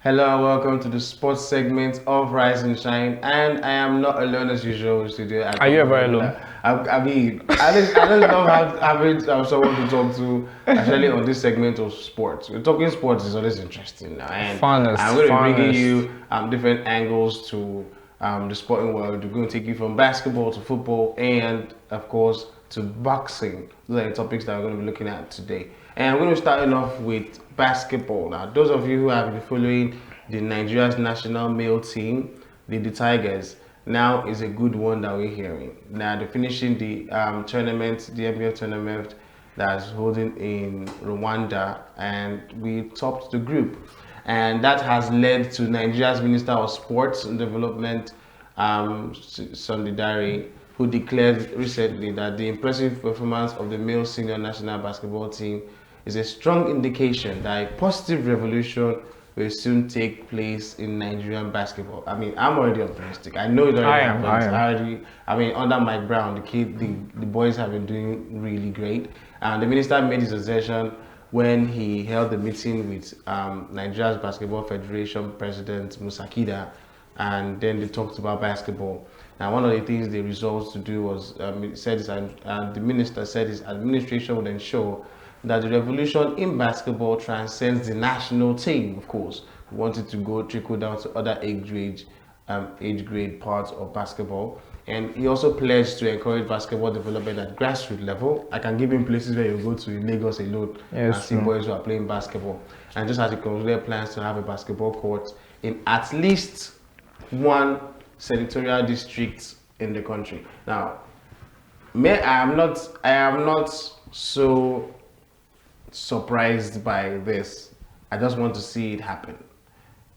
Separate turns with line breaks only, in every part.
Hello and welcome to the sports segment of Rise and Shine. And I am not alone as usual in studio.
Are you ever alone?
I just love having someone to talk to, especially on this segment of sports. We're talking sports is always interesting now, and
Funnest,
I'm going to be bringing
funnest.
you different angles to the sporting world. We're going to take you from basketball to football, and of course to boxing. Those are the topics that we're going to be looking at today. And I'm going to start off with basketball. Now, those of you who have been following the Nigeria's national male team, the Tigers, now is a good one that we're hearing. Now, they're finishing the tournament, the NBA tournament that's holding in Rwanda, and we topped the group. And that has led to Nigeria's Minister of Sports and Development, Sunday Dare, who declared recently that the impressive performance of the male senior national basketball team is a strong indication that a positive revolution will soon take place in Nigerian basketball. I mean, I'm already optimistic. I know it already happens. I mean, under Mike Brown, the boys have been doing really great. And the minister made his assertion when he held the meeting with Nigeria's Basketball Federation President Musakida, and then they talked about basketball. Now, one of the things they resolved to do was, the minister said his administration would ensure that the revolution in basketball transcends the national team. Of course, we wanted to go trickle down to other age grade parts of basketball. And he also pledged to encourage basketball development at grassroots level. I can give him places where you go to in Lagos alone and see boys who are playing basketball. And just as he concluded plans to have a basketball court in at least one senatorial district in the country. Now, I am not so surprised by this. I just want to see it happen.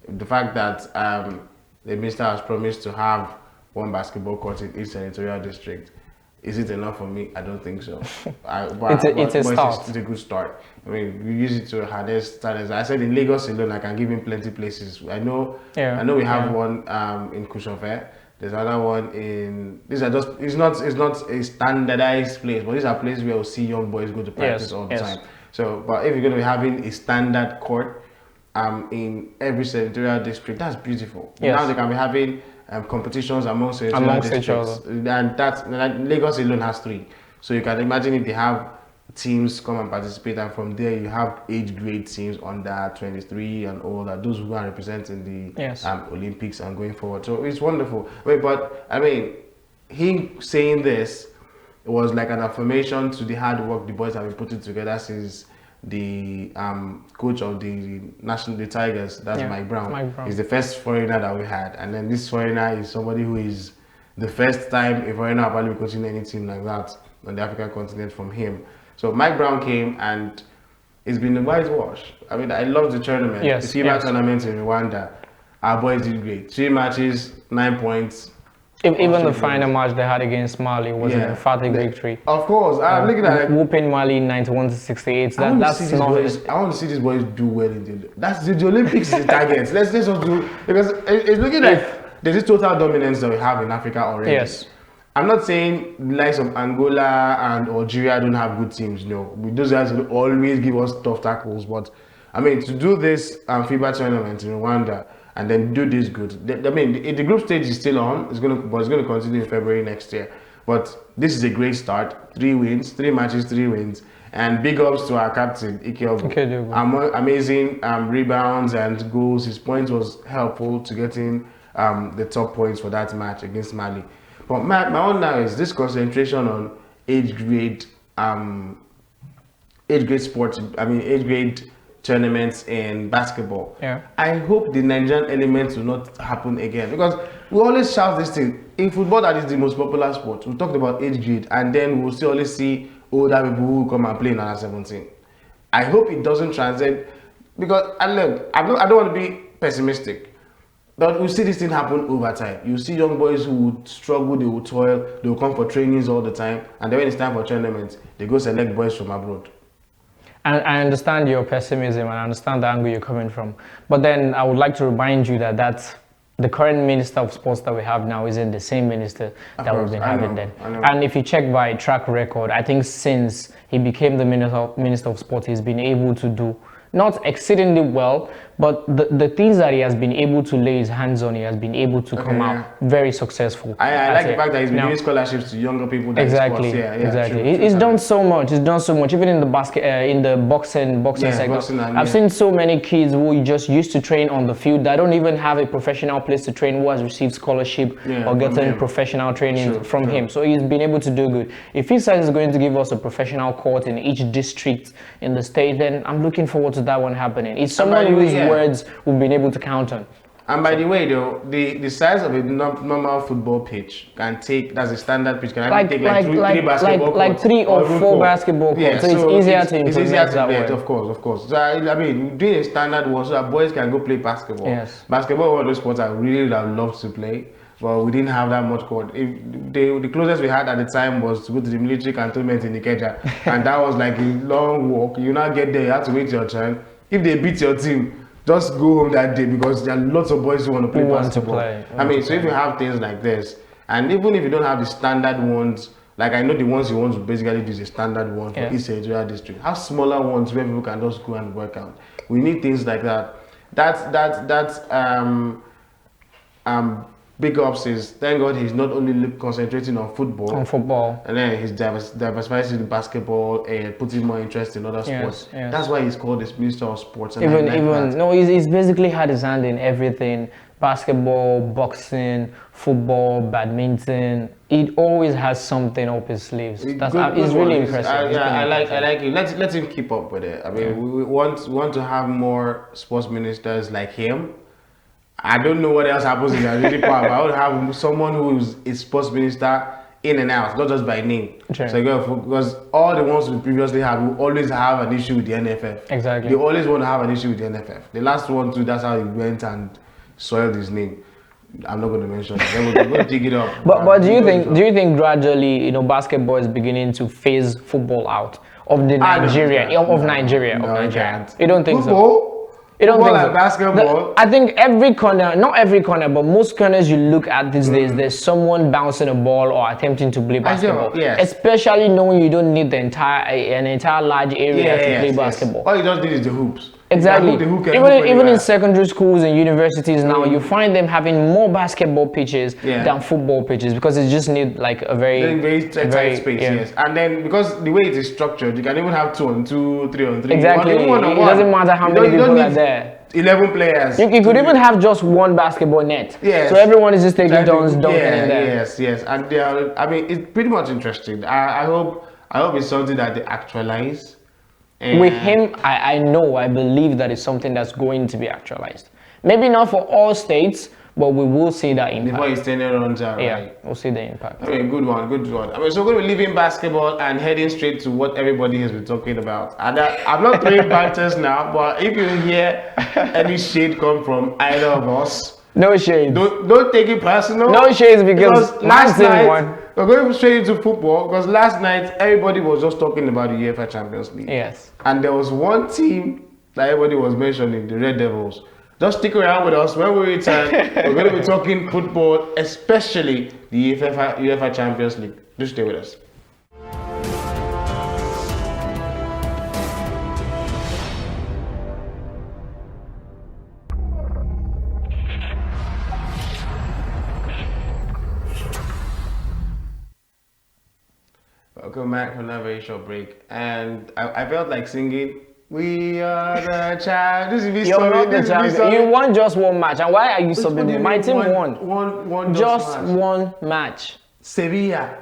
The fact that the minister has promised to have one basketball court in each senatorial district, is it enough for me? I don't think so.
It's a start.
It's a good start. I mean, we use it to harness talents. I said in Lagos alone, I can give him plenty places. I know we have one in Kushofe. There's another one in. These are just. It's not a standardized place, but these are places where we'll see young boys go to practice all the time. So, but if you're going to be having a standard court in every senatorial district, that's beautiful. Now they can be having competitions amongst senatorial districts, and Lagos alone has 3. So you can imagine if they have teams come and participate, and from there you have age grade teams under 23 and all that, those who are representing the Olympics and going forward. So it's wonderful. But I mean, him saying this, it was like an affirmation to the hard work the boys have been putting together since the coach of the Tigers, that's Mike Brown. He's the first foreigner that we had, and then this foreigner is somebody who is the first time a foreigner probably coaching any team like that on the African continent from him. So Mike Brown came, and it's been a whitewash. I mean, I love the tournament. The FIBA tournament in Rwanda, our boys did great. 3 matches, 9 points.
Even the final match they had against Mali was an emphatic victory.
Of course, I'm looking at it.
Whooping Mali 91-68. I want
to see these boys do well in the Olympics. Is the target. Let's just do, because it's looking like there's this total dominance that we have in Africa already.
Yes.
I'm not saying the likes of Angola and Algeria don't have good teams. No, those guys will always give us tough tackles. But I mean, to do this FIBA tournament in Rwanda and then do this good. I mean, the group stage is still on. It's going to continue in February next year. But this is a great start. 3 wins, 3 matches, 3 wins, and big ups to our captain Ike Ogo. Amazing rebounds and goals. His point was helpful to getting the top points for that match against Mali. But my own now is this concentration on age grade sports. I mean, age grade tournaments in basketball. I hope the Nigerian element will not happen again, because we always shout this thing in football that is the most popular sport. We talked about age grade, and then we'll still always see older people who come and play in under 17. I hope it doesn't translate, because I don't want to be pessimistic. But we'll see this thing happen over time. You see young boys who would struggle, they will toil, they will come for trainings all the time, and then when it's time for tournaments, they go select boys from abroad.
And I understand your pessimism, and I understand the angle you're coming from. But then I would like to remind you that the current Minister of Sports that we have now isn't the same minister that we've been having then. And if you check by track record, I think since he became the Minister of Sports, he's been able to do not exceedingly well, But the things that he has been able to lay his hands on, he has been able to come out very successful.
I like the fact that he's been giving scholarships to younger people. That
Exactly, exactly. He's done so much. He's done so much. Even in the boxing segment, I've seen so many kids who just used to train on the field that don't even have a professional place to train, who has received scholarship or gotten professional training from him. So he's been able to do good. If he says he's going to give us a professional court in each district in the state, then I'm looking forward to that one happening. It's someone whose words we've been able to count on.
And by the way, though, the size of a normal football pitch can take, that's a standard pitch, can take three basketball courts.
Like 3 or 4 basketball courts. Yeah, so it's easier to implement that way.
Of course. So I mean, doing a standard one so that boys can go play basketball.
Yes.
Basketball, one of those sports I really would have loved to play, but we didn't have that much court. The closest we had at the time was to go to the military cantonment in Ikeja, and that was like a long walk. You now get there, you have to wait your turn. If they beat your team, just go home that day, because there are lots of boys who want to play basketball. I mean, so if you have things like this, and even if you don't have the standard ones, like I know the ones you want to basically do is a standard one for each editorial district, have smaller ones where people can just go and work out. We need things like that. That's big ups is, thank God he's not only concentrating on football, and then he's diversifying in basketball and putting more interest in other sports. Yes. That's why he's called the Minister of Sports. And
he's basically had his hand in everything: basketball, boxing, football, badminton. He always has something up his sleeves. It's really impressive.
I like it. Let him keep up with it. I mean, we want to have more sports ministers like him. I don't know what else happens in that really part, but I would have someone who's a sports minister in and out, not just by name.
Sure.
So because all the ones we previously had will always have an issue with the NFF.
Exactly.
They always want to have an issue with the NFF. The last one too, that's how he went and soiled his name. I'm not going to mention it. We're going to dig it up.
But do you think gradually, basketball is beginning to phase football out of Nigeria? You don't think so? You don't think so?
Basketball.
I think every corner, not every corner, but most corners you look at these days, there's someone bouncing a ball or attempting to play basketball. Especially knowing you don't need an entire large area to play basketball.
All you just need is the hoops.
Exactly. Even in secondary schools and universities now, you find them having more basketball pitches than football pitches, because it just need like a very
tight space. Yes, and then because the way it is structured, you can even have 2 on 2, 3 on 3.
Exactly. It doesn't matter how many people are there.
11 players.
You could even have just one basketball net. Yes. So everyone is just taking turns dunking in there.
Yes. And I mean, it's pretty much interesting. I hope it's something that they actualize.
With him, I believe that it's something that's going to be actualized. Maybe not for all states, but we will see that impact.
Before his tenure runs out,
we'll see the impact.
I mean, good one. I mean, so we're going to be leaving basketball and heading straight to what everybody has been talking about. And I'm not throwing banters now, but if you hear any shade come from either of us,
no shade.
Don't take it personal.
No shades, because
last night we're going straight into football, because last night everybody was just talking about the UEFA Champions League.
Yes.
And there was one team that everybody was mentioning, the Red Devils. Just stick around with us. When we return, we're going to be talking football, especially the UEFA Champions League. Just stay with us. Welcome back from that very short break. And I felt like singing, "We are the champions."
You're not the champion. You won just one match. And why are you subbing? My team
won
just one match.
Sevilla.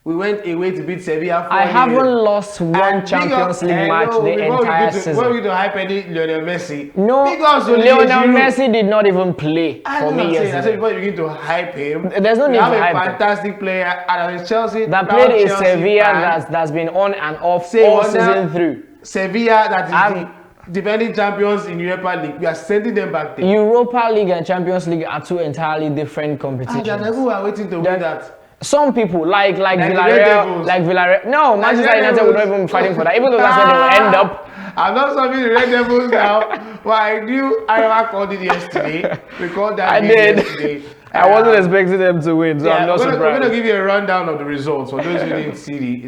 We went away to beat Sevilla.
I haven't lost one Champions League match the entire season.
When we don't hype any Lionel Messi.
No, Lionel Messi did not even play for me yesterday.
I said before you begin to hype him.
There's no need to hype him.
We have a fantastic player at Chelsea.
That played in Sevilla that's been on and off all season through.
Sevilla that is the defending champions in Europa League. We are sending them back there.
Europa League and Champions League are two entirely different competitions.
And we are waiting to win that.
Some people like Villarreal. No, Manchester United would not even be fighting for that, even though that's where they will end up.
I'm not serving the Red Devils now, but I knew I called it yesterday. We called that yesterday.
I wasn't expecting them to win, so I'm not surprised.
We're going to give you a rundown of the results for those who didn't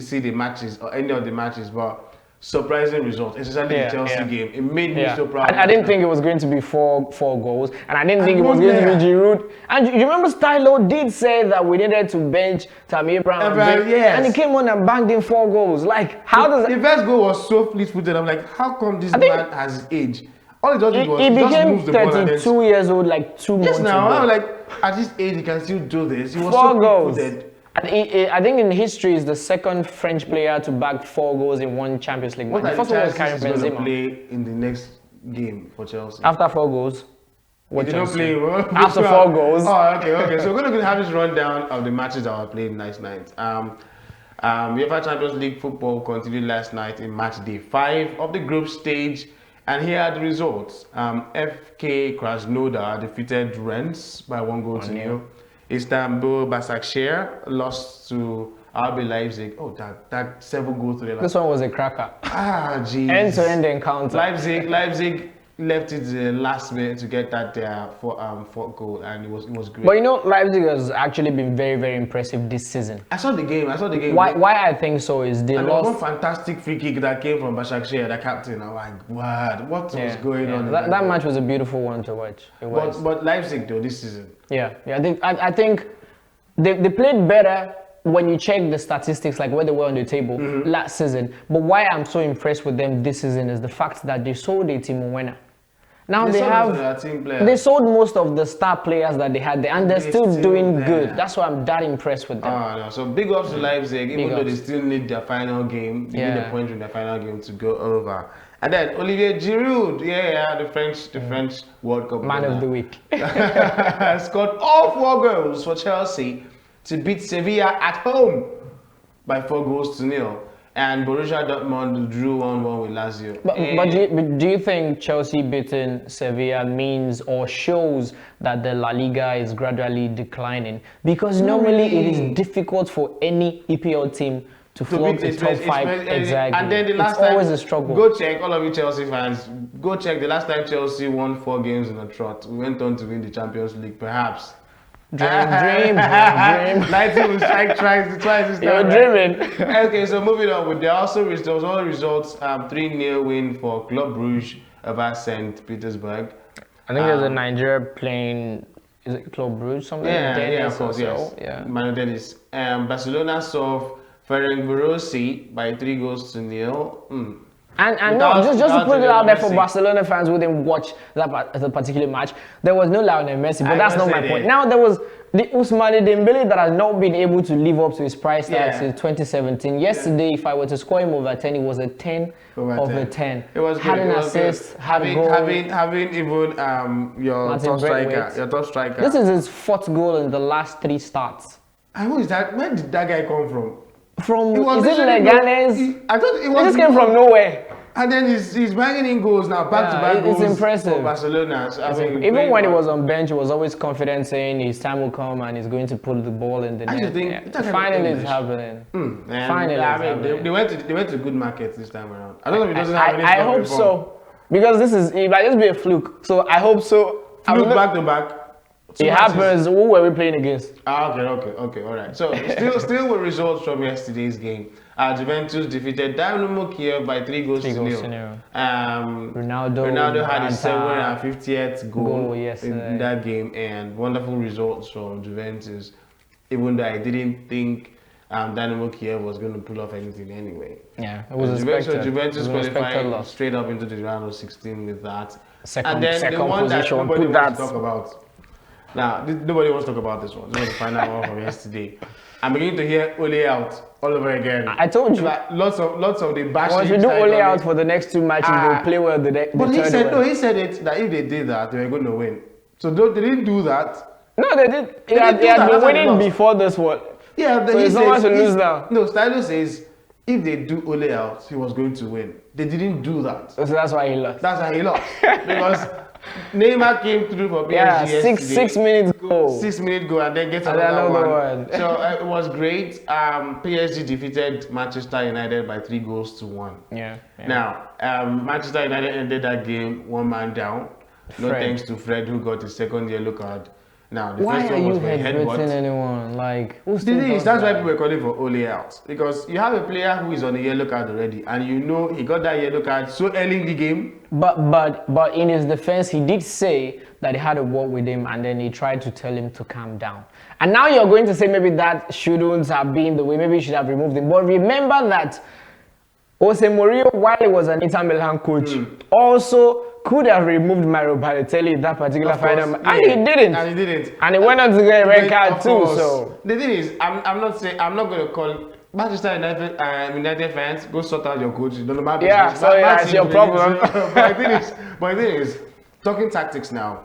see the matches or any of the matches. But surprising result, especially the Chelsea game. It made me so proud.
I didn't think it was going to be four goals, and I didn't think it was going to be Giroud. And you remember Stylo did say that we needed to bench Tammy Abraham, and he came on and banged in 4 goals. Like, how does
the first goal was so fleet-footed? I'm like, how come this man has his age? All he does was
he became
just the ball
32 years old like 2 months ago.
Yes, now I'm like, at this age he can still do this. He was
4
so
goals.
fleet-footed.
And I think in history is the second French player to bag 4 goals in one Champions League match. The first one was Karim Benzema.
Going to play in the next game for Chelsea.
After 4 goals.
He did not play
after 4 goals.
Oh, okay. So we're going to have this rundown of the matches that were played last night. UEFA Champions League football continued last night in match day 5 of the group stage. And here are the results. FK Krasnodar defeated Rennes by 1-0. Istanbul Başakşehir lost to RB Leipzig. Oh, that 7-goal to the last.
This one was a cracker.
Jeez.
End-to-end encounter.
Leipzig left it the last minute to get that fourth goal, and it was great.
But you know, Leipzig has actually been very, very impressive this season.
I saw the game.
Why I think so is they lost.
There was one fantastic free kick that came from Başakşehir, the captain. I'm like, what was going on?
That match was a beautiful one to watch. It was.
But Leipzig though this season.
Yeah. I think they played better when you check the statistics, like where they were on the table last season. But why I'm so impressed with them this season is the fact that they sold a Timo Werner. Now they sold most of the star players that they had there, and they're still doing good. That's why I'm that impressed with them.
No. So big ups to Leipzig, even though they still need their final game, they need a point in their final game to go over. And then Olivier Giroud, the French World Cup
Man of the week,
scored all 4 goals for Chelsea to beat Sevilla at home by 4-0. And Borussia Dortmund drew 1-1 with Lazio.
But do you think Chelsea beating Sevilla means or shows that the La Liga is gradually declining? Because normally it is difficult for any EPL team to flog the top 5. Exactly.
And then the last
it's
time,
always a struggle.
Go check, all of you Chelsea fans, go check the last time Chelsea won 4 games in a trot. We went on to win the Champions League, perhaps.
Dream.
90 will strike twice this time.
You're dreaming.
Okay, so moving on. There was all results. 3-0 win for Club Brugge over St. Petersburg.
I think there's a Nigeria playing. Is it Club Brugge? Something?
Yeah, of course, yes. Yeah. Manu Dennis. Barcelona saw Ferencvárosi by 3-0.
And just to put it out there for Barcelona fans who didn't watch the particular match, there was no Lionel Messi, but that's not my point. Now there was the Ousmane Dembele that has not been able to live up to his price tag since 2017. Yesterday, if I were to score him over 10, it was a 10 over 10.
It was
had an assist, had a goal.
Having even your top striker.
This is his 4th goal in the last 3 starts.
And who is that? Where did that guy come from?
Is it Leganes?
I thought it
just came from nowhere.
And then he's banging in goals now, back-to-back goals.
It's impressive.
For Barcelona.
Even when he was on bench, he was always confident, saying his time will come and he's going to put the ball in the net. Finally, it's happening. Finally,
they went to good markets this time around. I don't know if it doesn't have any.
I hope so, because it might just be a fluke. So I hope so.
Fluke back-to-back.
It happens. Who were we playing against?
Okay, all right. So still with results from yesterday's game. Juventus defeated Dynamo Kiev by 3-0. Ronaldo had his 750th goal in that game, and wonderful results from Juventus. Even though I didn't think Dynamo Kiev was going to pull off anything anyway.
Yeah, it was expected.
Juventus qualified straight up into the round of 16 with that.
Second position.
Nobody wants to talk about. Now, nobody wants to talk about this one. This was the final one from yesterday. I'm beginning to hear Ole out all over again.
I told you.
Like, lots of the bashing.
Once we do Ole out for the next 2 matches, they'll play well
But he said it that if they did that, they were going to win. So they didn't do that.
No, they did. He had been winning before this one.
Yeah,
so he's not to lose now.
No, Stylo says if they do Ole out, he was going to win. They didn't do that.
So that's why he lost.
That's why he lost. Because Neymar came through for PSG
yesterday. 6 minutes goal.
6 minute goal and then gets another one. So it was great. PSG defeated Manchester United by 3-1.
Yeah.
Now, Manchester United ended that game 1 man down. No thanks to Fred, who got his 2nd yellow card. Now, the
Why
first
are
one
you
was for a
headbutting
headbutt.
anyone? Like, who's
The
still
thing is,
does
that's why
that?
people were calling for Ole out. Because you have a player who is on a yellow card already, and you know he got that yellow card so early in the game.
But in his defense, he did say that he had a word with him, and then he tried to tell him to calm down. And now you're going to say maybe that shouldn't have been the way. Maybe you should have removed him. But remember that Jose Mourinho, while he was an Inter Milan coach, also could have removed Mario Balotelli in that particular final, and he didn't.
And he didn't.
And he went on to get a red card too. So
the thing is, I'm not going to call Manchester United fans, go sort out your coach. Don't know my business.
yeah, so that's your problem.
But the thing is, talking tactics now.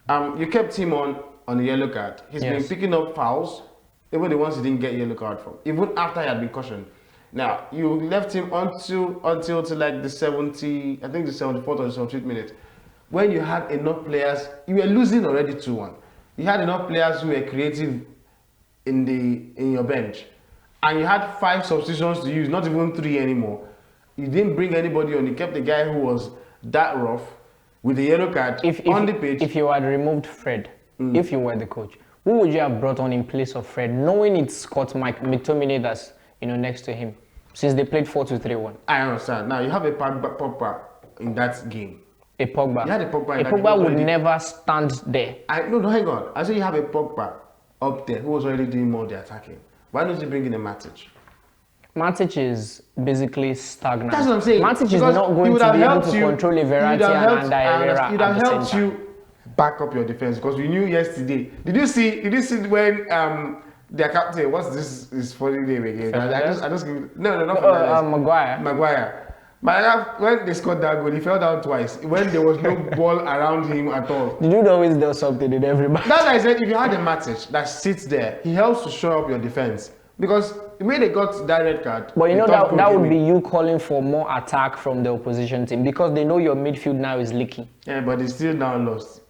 You kept him on the yellow card. He's been picking up fouls, even the ones he didn't get yellow card from, even after he had been cautioned. Now you left him until to like the 70, I think the 74th or the 75th minute, when you had enough players. You were losing already 2-1. You had enough players who were creative in your bench, and you had 5 substitutions to use, not even 3 anymore. You didn't bring anybody on. You kept the guy who was that rough with the yellow card on the pitch.
If you had removed Fred, if you were the coach, who would you have brought on in place of Fred, knowing it's Scott McTominay that's next to him, since they played 4-2-3-1?
I understand. Now you have a Pogba in that game.
A Pogba.
You had a Pogba.
A Pogba would never stand there.
No, hang on. I say you have a Pogba up there who was already doing more of the attacking. Why don't you bring in a Matic?
Matic is basically stagnant.
That's what I'm saying.
Matic is not going to be able to control Verratti and Herrera.
It would have helped you back up your defense, because we knew yesterday. Did you see when their captain, what's this his funny name again? I just not Maguire. But when they scored that goal, he fell down twice. When there was no ball around him at all.
Did you always do something in every match?
That's why I said, if you had a Matic that sits there, he helps to show up your defense. Because when they got that red card,
but that would be you calling for more attack from the opposition team, because they know your midfield now is leaky.
Yeah, but they still now lost.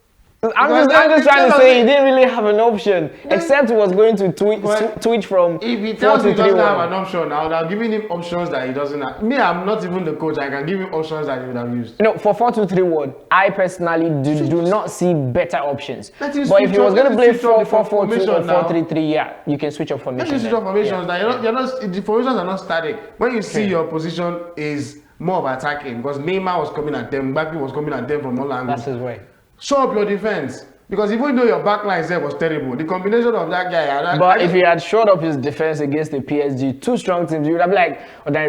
I'm just trying to say he didn't really have an option, except he was going to tweet from.
If he tells me he doesn't have an option, I would have given him options that he doesn't have. Me, I'm not even the coach. I can give him options that he would have used.
For 4-2-3-1, I personally do not see better options. But if he was going to play 4-4-2 or 4-3-3, yeah, you can switch up formations.
Let's switch up formations. The formations are not static. When you see your position is more of attacking, because Neymar was coming at them, Mbappe was coming at them from all angles.
That's his way.
Show up your defense, because even though your backline there was terrible, the combination of that guy.
But if he had showed up his defense against the PSG, 2 strong teams, you would have been like,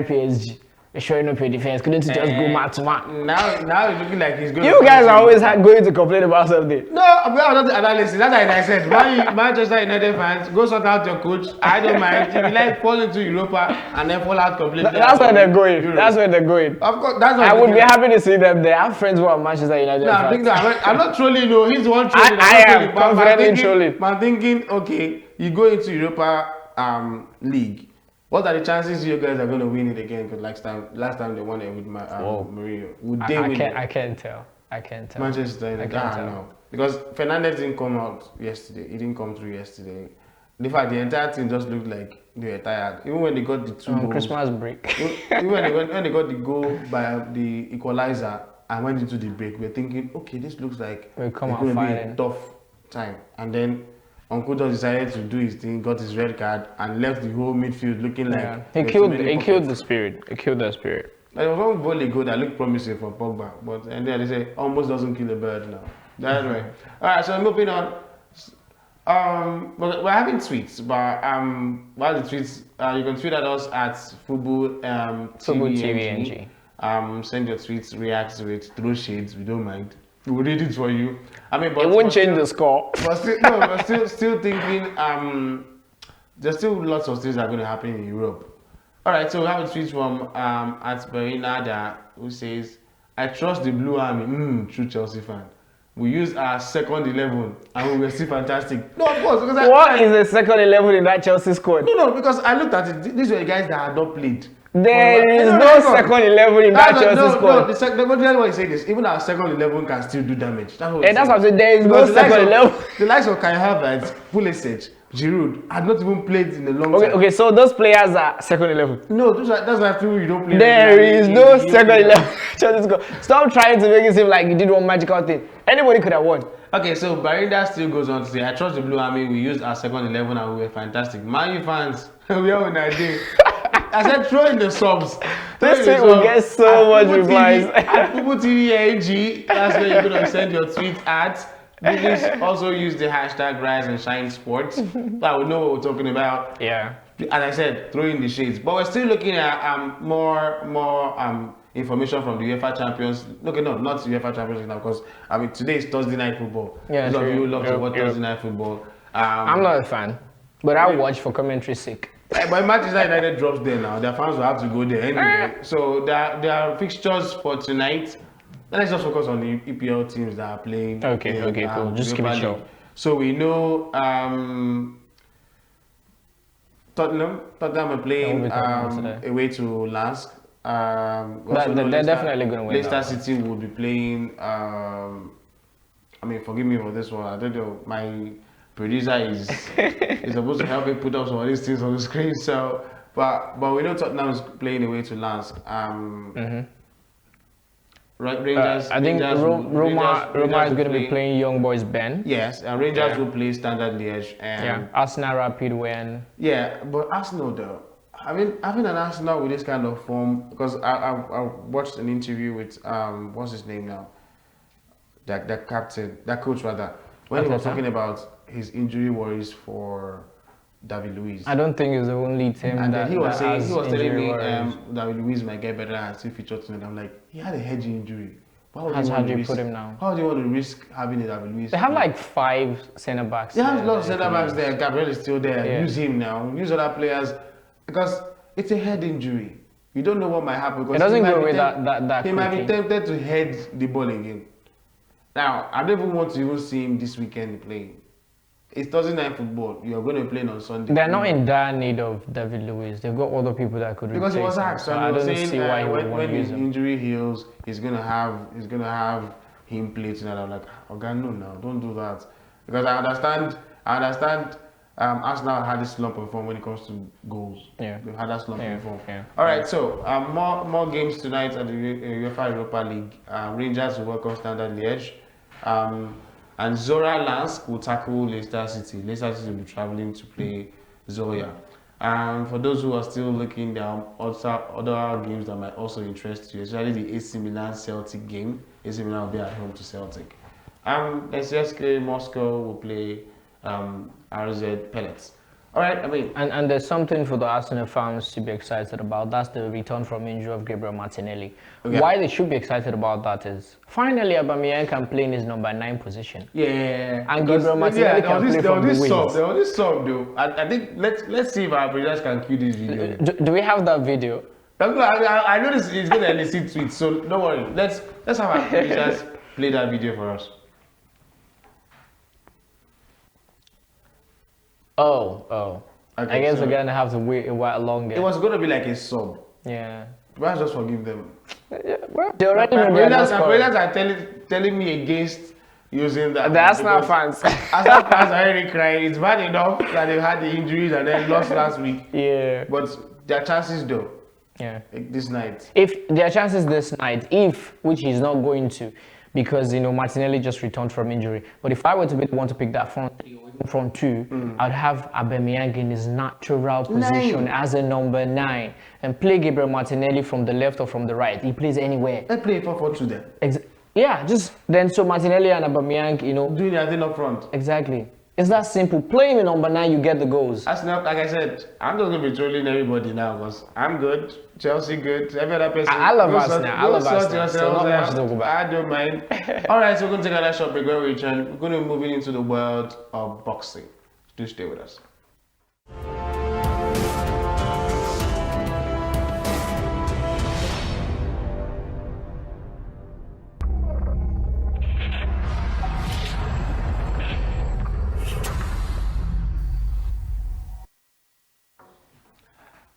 PSG. Showing up your defense, couldn't you just go man to man?
Now it's looking like he's going.
You guys are always going to complain about something.
No, we are not analysis. That's like I said. Manchester United fans, go sort out your coach. I don't mind. If you like fall into Europa and then fall out completely.
That's where they're going. Euros. That's where they're going.
Of course, that's what
I would be happy to see them there. I have friends who are Manchester United fans.
I'm not trolling. No, he's the one trolling.
I am confidently trolling.
I'm thinking, okay, you go into Europa League. What are the chances you guys are going to win it again? Because last time they won it with Mourinho. Would they win it?
I can't tell.
Manchester United, no. Because Fernandes didn't come out yesterday. He didn't come through yesterday. In fact, the entire team just looked like they were tired. Even when they got the 2 goals.
Christmas break.
Even when they got the goal by the equalizer and went into the break, we were thinking, okay, this looks like it's going to be a tough time. And then Uncle just decided to do his thing, got his red card, and left the whole midfield looking like
he killed the spirit. He killed the spirit.
There was one volley goal that looked promising for Pogba, but and then they say almost doesn't kill a bird now. That's right. All right, so moving on. We're having tweets, but while the tweets, you can tweet at us at Fubu TVNG. Send your tweets, react to it, throw shades. We don't mind. We'll read it for you. I mean, but
it won't change the score.
But still thinking. There's still lots of things that are going to happen in Europe. All right, so we have a tweet from at Berinada who says, "I trust the Blue Army." True Chelsea fan. We use our second 11 and we were still fantastic. No, of course. Because
what is the second 11 in that Chelsea squad?
No, because I looked at it. These were the guys that had not played.
There is no second 11 in that Chelsea squad.
No, why I say this. Even our second 11 can still do damage. That's what
I'm saying. There is no second 11.
The likes of Kai Havertz, Pulisic, Giroud had not even played in a long time.
Okay, so those players are second 11.
No, that's why I feel you don't play.
There is no second 11. Stop trying to make it seem like you did one magical thing. Anybody could have won.
Okay, so Barinda still goes on to say, I trust the Blue Army. We used our second 11 and we were fantastic. Man U fans, we are on that day. I said, throw in the subs.
This tweet will get so much replies.
At Pubu TV AG, that's where you're going to send your tweet at. Please also use the hashtag Rise and Shine Sports. So I will know what we're talking about.
Yeah.
As I said, throw in the shades. But we're still looking at more information from the UEFA Champions. Okay, no, not the UEFA Champions League now, because I mean today is Thursday night football.
Yeah,
those of you who love to watch Thursday night football.
I'm not a fan, but I watch for commentary's sake.
But Manchester United drops there now. Their fans will have to go there anyway. So there are fixtures for tonight. Let's just focus on the EPL teams that are playing.
Okay, cool. Just keep it short.
So we know Tottenham are playing away to Lask.
They're definitely going to win.
Leicester City will be playing. I mean, forgive me for this one. I don't know. My producer is supposed to help me put up some of these things on the screen. So, but we know Tottenham is playing away to Lask. Rangers.
I think Roma is going to be playing Young Boys Ben.
Yes, and Rangers will play Standard Liège. And
Arsenal Rapid Wien.
Yeah, but Arsenal though. Having an Arsenal with this kind of form, because I watched an interview with what's his name now, that coach rather, when he was talking about his injury worries for David Luiz.
I don't think it's the only team that
he was telling me
worries.
David Luiz might get better and still feature tonight. I'm like, he had a hedge injury.
How do you put him now?
How do you want to risk having a David Luiz?
They have like 5 centre backs.
They have a lot of centre backs there. Gabriel is still there. Yeah. Use him now. Use other players because it's a head injury. You don't know what might happen. Because
it doesn't go with that
he
quickly.
might be tempted to head the ball again. Now, I don't even want to even see him this weekend playing. It's Thursday night football. You're going to play on Sunday.
They're not in dire need of David Luiz. They've got other people that could replace him.
Because he was asked.
So I don't see why he would want
when
to use
his
him.
injury heals, he's gonna have him play tonight. I'm like, no, don't do that. Because I understand. Arsenal had this slump of form when it comes to goals. Yeah, they've had that slump of form. Yeah. All right, so more games tonight at the UEFA Europa League. Rangers will welcome Standard Liège. And Zora Lansk will tackle Leicester City. Leicester City will be traveling to play Zoya. For those who are still looking, there are other games that might also interest you, especially the AC Milan Celtic game. AC Milan will be at home to Celtic. SSK Moscow will play RZ Pellets. All right, I mean,
and there's something for the Arsenal fans to be excited about. That's the return from injury of Gabriel Martinelli. Okay. Why they should be excited about that is finally Aubameyang can play in his number 9 position.
Yeah,
and Gabriel Martinelli can play from the wings.
There was this song though. I think let's see if our producers can cue this video.
Do we have that video?
I know this is going to elicit tweets, so don't worry. Let's have our producers play that video for us.
Oh. Okay, I guess we're gonna have to wait a while longer.
It was gonna be like a sub.
Yeah.
Let's just forgive them.
Yeah, well, they already know
brothers are telling me against using that.
The Arsenal fans.
Arsenal fans are already crying. It's bad enough that they've had the injuries and then lost last week.
Yeah.
But their chances though.
Yeah.
Like this night.
If their chances this night, which he's not going to, because Martinelli just returned from injury. But if I were to be the one to pick that front 3 or even front 2, I'd have Aubameyang in his natural position as a number 9 and play Gabriel Martinelli from the left or from the right. He plays anywhere.
Let's play 4-4-2 then.
Yeah, just then so Martinelli and Aubameyang,
doing their thing up front.
Exactly. It's that simple. Playing in number 9, you get the goals.
That's not, like I said, I'm just going to be trolling everybody now because I'm good, Chelsea good, every other person.
I love Arsenal. I love Arsenal. So not much to talk about.
I don't mind. All right, so we're going to take another short break. When we return, we're going to be moving into the world of boxing. Do stay with us.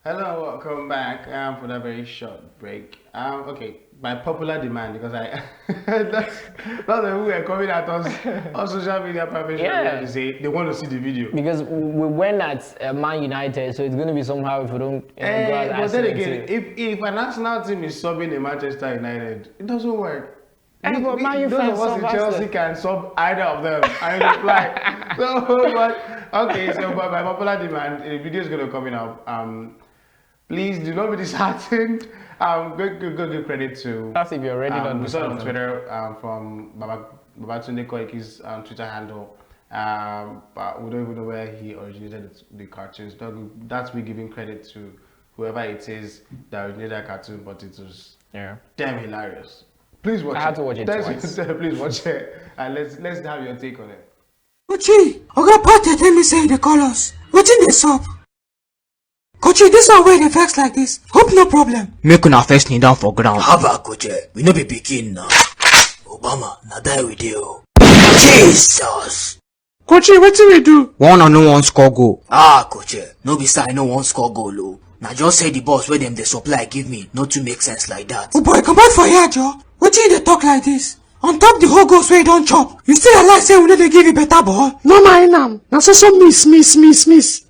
Hello, welcome back for that very short break. Okay, by popular demand, because that's the who are coming at us on social media to say they want to see the video.
Because we went at Man United, so it's going to be somehow if we don't go
at but then again, if a national team is subbing a Manchester United, it doesn't work.
Hey, but Man U
those
fans
of us
sub
in
Arsenal.
Chelsea can sub either of them. I reply. So, but okay. So, but by popular demand, a video is going to come in out. Please do not be disheartened. Go give credit to.
That's if you're already not
We saw it on
disheartened.
Twitter from Babatunde Koiki's Twitter handle. But we don't even know where he originated the cartoons. That's me giving credit to whoever it is that originated that cartoon, but it was damn hilarious. Please watch it.
I had to watch it
Thanks,
twice.
please watch it. And let's have your take on it.
Kochi, Oga Pate tell me say the colors. Wetin dey sup? Kochi, this one wey dey vex like this. Hope no problem.
Make una first kneel down for ground.
Haba Koche, we no be pikin now. Obama, na die we dey o. Jesus!
Kochi, wetin we do?
One and no one score goal.
Ah, Koche, no be say I no wan score goal o. Na just say the boss wey dem dey supply give me no too make sense like that.
Oh boy, comot for here, Joe. Wetin you dey talk like this? On top the whole goals wey you don chop, you still dey lie say we no dey give you better ball?
No mind am. Na so miss.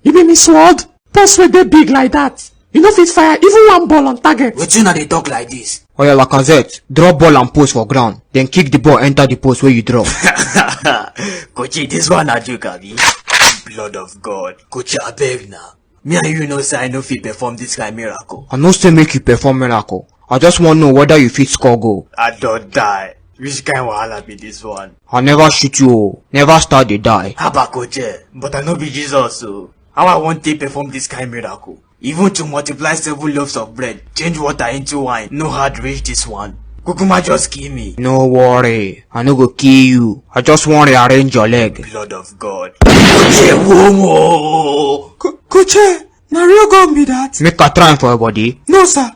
You be miss word? Post wey dey big like that. You no fit fire even one ball on target.
Wetin una dey talk like this?
Oya Lacazette, drop ball and post for ground. Then kick the ball enter the post where you drop.
Kochi, this one na joke abi? Blood of God. Kochi, abeg na. Me and you know say I no fit perform this kind miracle.
I no say make you perform miracle. I just want to know whether you fit score goal.
I don die. Which kind wahala be this one?
I never shoot you o. Never start the die.
Haba Koche, but I no be Jesus o. How I wan take perform this kind miracle? Even to multiply 7 loaves of bread, change water into wine, no hard reach this one. Kukuma just kill me.
No worry, I no go kill you. I just want to rearrange your leg.
Blood of God. Koche, womo!
Kochi, na real gun be that?
Make a try for your body.
No, sir.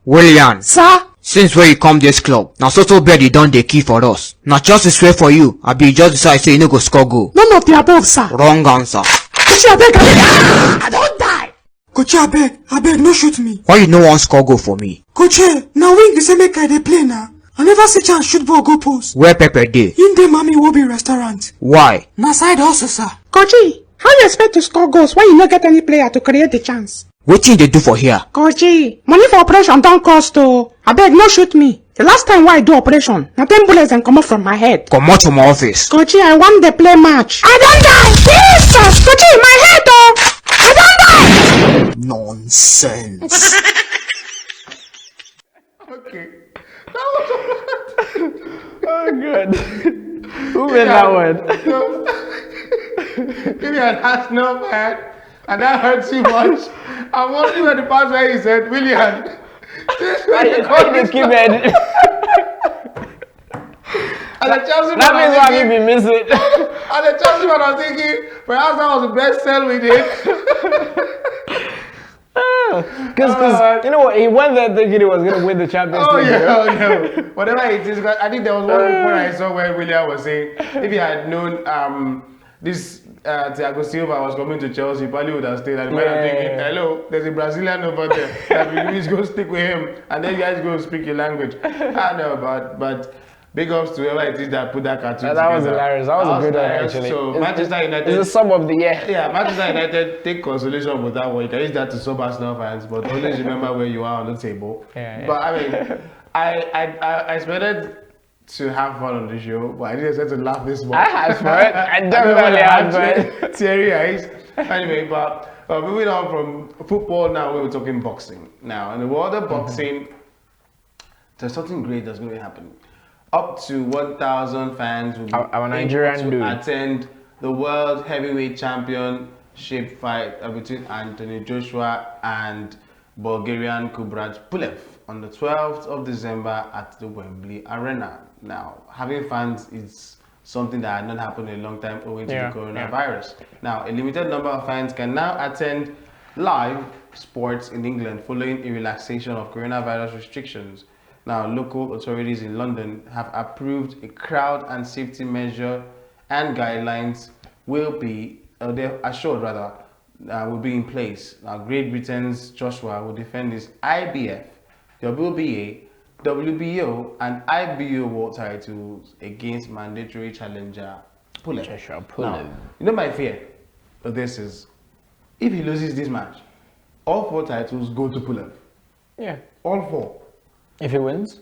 William,
Sir,
since when you come this club, now so bad you done the key for us. Now just swear for you, I be just decide say you no go score goal.
none of the above, sir.
Wrong answer.
Kochi, abeg. I don die.
Kochi, abeg, no shoot me.
Why you no want score goal for me?
Kochi, na wing be say make I dey play na. I never see chance shoot ball go post.
Where Pepper dey?
In dey Mami Wobi restaurant.
Why?
Na side hustle, sir.
Kochi, how you expect to score goals when you no get any player to create the chance?
Wetin they do for here?
Kochi, money for operation don cost o. Abeg, no shoot me. The last time I do operation, na 10 bullets dem comot from my head.
Come out from my office.
Kochi, I wan dey play match. I don die! Jesus! Kochi, my head o! I don die!
Nonsense.
Okay.
Oh, good. Who made that one?
If you're an Arsenal fan and that hurts you much, I'm wondering where the part where he said, William, this
Why you keep it?
and the Chelsea
That means why
fan
you be missing.
and the Chelsea fan was thinking, perhaps that was the best sell we did.
Because you know what, he went there thinking he was going to win the Champions
Oh
League.
yeah, oh no. Whatever it is, I think there was one report I saw where William was saying if he had known this Thiago Silva was coming to Chelsea, he probably would have stayed. And might have thinking, hello, there's a Brazilian over there that we go stick with him, and then you guys go speak your language. I know, but big ups to whoever it is that put that cartoon
That was
together.
hilarious. That was a good one,
hilarious.
actually.
So Manchester United.
It's a sum of the year.
Yeah, Manchester United take consolation with that one. You can use that to sub Arsenal fans, but always remember where you are on the table.
Yeah.
But I mean, I expected to have fun on the show, but I didn't expect to laugh this much.
I had fun. I definitely had fun.
Teary eyes. Anyway, but moving on from football now, we're talking boxing. Now, in the world of boxing, there's something great that's going to happen. Up to 1,000 fans will be
Our Nigerian
able
dude.
to attend the World Heavyweight Championship fight between Anthony Joshua and Bulgarian Kubrat Pulev on the 12th of December at the Wembley Arena. Now, having fans is something that had not happened in a long time owing to the coronavirus. Now, a limited number of fans can now attend live sports in England following a relaxation of coronavirus restrictions. Now, local authorities in London have approved a crowd and safety measure and guidelines will be, they're assured rather, will be in place. Now, Great Britain's Joshua will defend his IBF, WBA, WBO, and IBO world titles against mandatory challenger Pulev.
Joshua Pulev.
Now, you know my fear of this is, if he loses this match, all 4 titles go to Pulev.
Yeah.
All 4.
If he wins?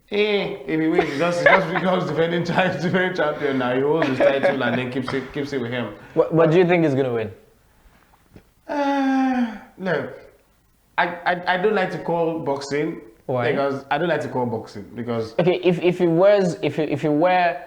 If he wins, it's just becomes defending champion now. He holds his title and then keeps it with him.
What do you think is gonna win?
Look, I don't like to call boxing.
Why?
Because I don't like to call boxing because
Okay, if it were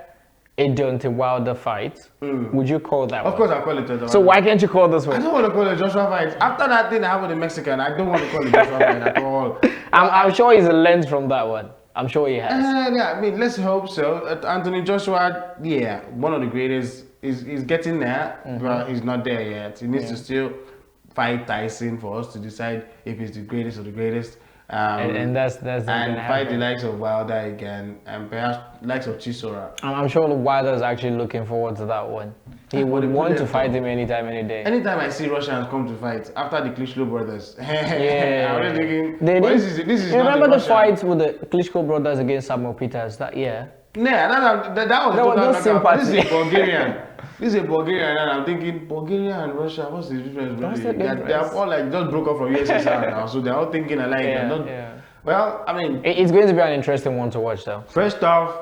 a Deontay Wilder fight, would you call that one?
of course I call it a
So why can't you call this
I
one?
don't want to call it Joshua fight. After that thing I have with the Mexican, I don't want to call it Joshua fight at all.
I'm sure he's learned from that one. I'm sure he has.
Yeah, I mean, let's hope so. Anthony Joshua, yeah, one of the greatest. He's getting there, but he's not there yet. He needs to still fight Tyson for us to decide if he's the greatest or the greatest.
And that's not gonna
and fight the
happen.
likes of Wilder again, and perhaps likes of Chisora.
I'm sure Wilder is actually looking forward to that one. He would want to fight him anytime, any day.
Anytime I see Russians come to fight after the Klitschko brothers,
Yeah.
I'm really thinking,
They
well,
did-
this is
you
not
remember the
Russian.
fight with the Klitschko brothers against Samuel Peters that year?
Yeah, that was
There was
total
no
knockout.
sympathy.
This is a Bulgarian. This is a Bulgarian, and I'm thinking Bulgaria and Russia. What's the difference?
What's
Really?
the
They're
difference?
all like just broke up from USSR now, so they're all thinking alike.
Yeah,
They're not-
yeah.
Well, I mean,
It's going to be an interesting one to watch, though.
first off,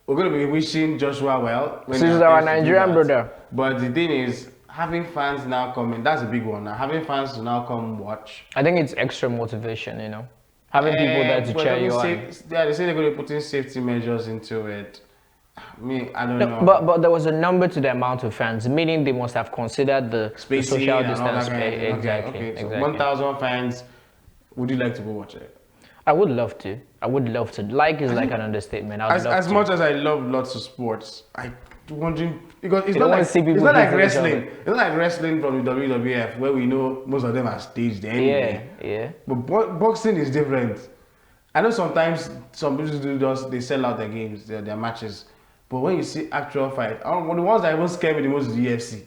we're going to be wishing Joshua well. when
So
he
he's our
attempts to do
Nigerian
that.
brother.
But the thing is, having fans now coming, that's a big one now. Having fans to now come watch.
I think it's extra motivation, you know, having people there to
But
cheer
let me
you
say-
on.
Yeah, they say they're going to put in safety measures into it. I don't know.
But there was a number to the amount of fans, meaning they must have considered the
Spacing
social
and all that
distance.
kind of thing.
Exactly,
Okay. So
exactly.
1,000 fans. Would you like to go watch it?
I would love to. I would love to. Like is like an understatement. I'd love
As
to.
much as I love lots of sports, I wondering because it's
You
not
don't wanna
like
see people
it's not like
hitting each other.
wrestling. It's not like wrestling from the WWF where we know most of them are staged anyway.
Yeah.
But boxing is different. I know sometimes some people do just they sell out their games, their matches. But when you see actual fight, one of the ones that even scare me the most is the UFC.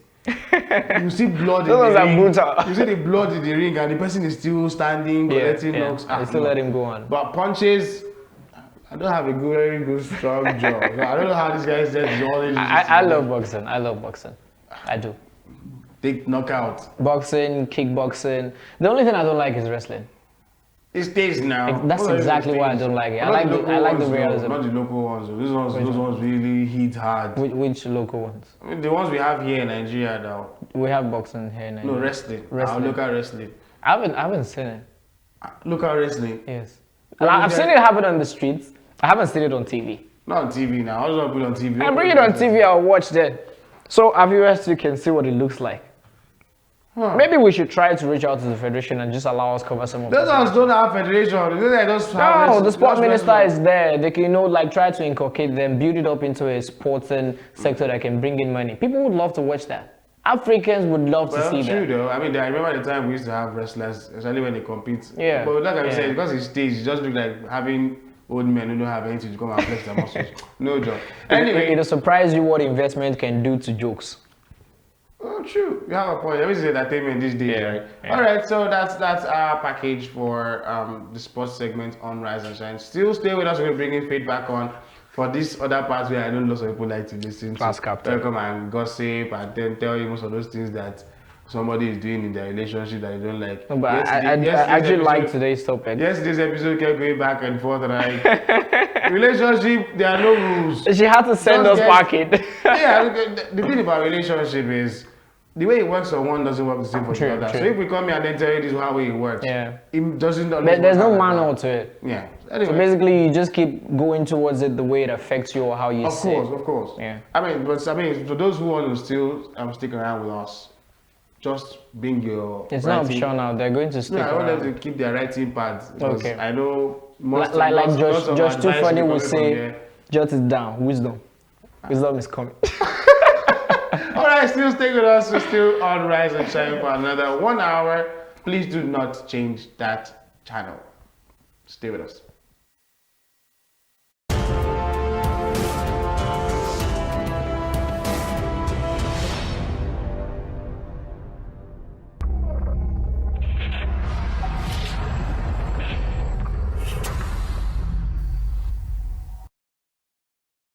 You see blood in
Those
the
are
ring.
brutal.
You see the blood in the ring, and the person is still standing, collecting knocks.
I still let him go on.
But punches, I don't have a very good strong jaw. So I don't know how these guys get all these.
I love boxing. I love boxing. I do.
Take knockout.
Boxing, kickboxing. The only thing I don't like is wrestling.
It stays now.
That's
What are
exactly
these
why I
things?
don't like it.
Not
I like the
ones, no,
realism.
Not the local ones. Those ones really hit hard.
Which local ones?
I mean, the ones we have here in Nigeria now.
We have boxing here in
No,
Nigeria.
wrestling.
Wrestling.
Our local wrestling.
I haven't seen it.
Local wrestling.
Yes.
Well,
I've
you
seen
guys-
it happen on the streets. I haven't seen it on TV.
Not on TV now. I was gonna put it on TV.
I bring it on TV, I'll watch that. So our viewers you can see what it looks like. Maybe we should try to reach out to the federation and just allow us cover some of
Those
this.
ones don't have federation. They just have
No, the sport
just
minister
wrestlers.
is there. They can, like try to inculcate them, build it up into a sporting sector that can bring in money. People would love to watch that. Africans would love to
Well,
see
true
that.
though. I mean, I remember the time we used to have wrestlers, especially when they compete.
Yeah.
But like I
Yeah.
said, because it's staged, it just look like having old men who don't have anything to come and flex their muscles. No job. Anyway,
It'll surprise you what investment can do to jokes.
oh, true. You have a point. Everything is entertainment these days,
Yeah,
right?
yeah.
All right. So that's our package for the sports segment on Rise and Shine. Still stay with us. We're bringing feedback on for this other parts where I know lots of people like to listen
Class
to.
captain.
Come and gossip and then tell you most of those things that somebody is doing in their relationship that you don't like.
No, but I
Yesterday's
actually like
episode-
today's topic.
Yesterday's episode kept going back and forth, right? Relationship, there are no rules.
She had to send
Just
us
get-
packing.
Yeah, the thing about relationship is the way it works on one doesn't work the same for
True,
the other.
true.
So if we come here and then tell you this is how it works,
Yeah.
it doesn't always
There's
work
no
out like
manual
that.
to it.
Yeah.
So
Anyway,
basically, you just keep going towards it the way it affects you or how you
of
see
course,
it.
of course.
Yeah.
I mean, for those who want to still stick around with us, just bring your.
It's not
writing-
optional. They're going to stick
No, I want
around.
them to keep their writing part. Because
Okay.
I know most
Like
lots of
Josh Too
advice
Funny
will
would
be coming from
say,
here.
jot it down. Wisdom. Wisdom is coming.
All right, still stay with us. We're still on Rise and Shine for another 1 hour. Please do not change that channel. Stay with us.